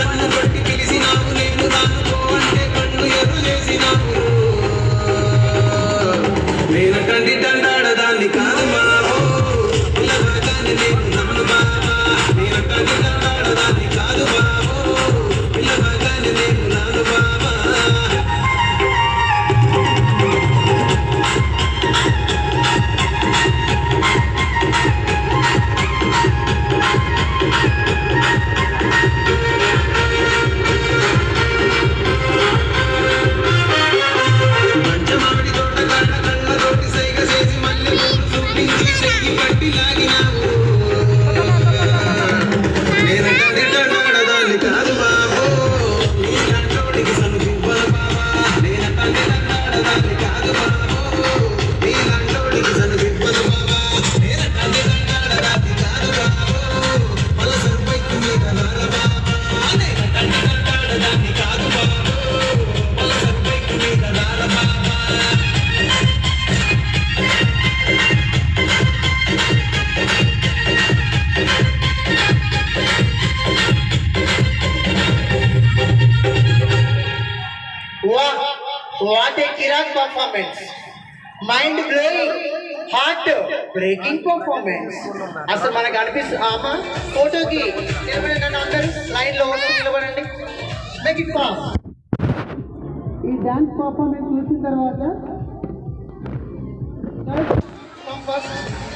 నన్ను కొట్టి పిలిచినావు నేను రానుకో అంటే కన్ను ఎరు చేసినావు నేను కంటి దండాడదాన్ని కాదు బాబో పిల్లగాని నేను నన్ను బాబా నేను కంటి దండాడదాన్ని కాదు బాబో పిల్లగాని నేను నాను బాబా What a Kirak performance! Mind blowing, heart breaking performance. అసలు మనకు అనిపిస్తుంది అమ్మా ఫోటోకి నిలబడండి అందరూ లైన్లో నిలబడండి. Make it fast. ఈ డాన్స్ పర్ఫార్మెన్స్ చూసిన తర్వాత ఫస్ట్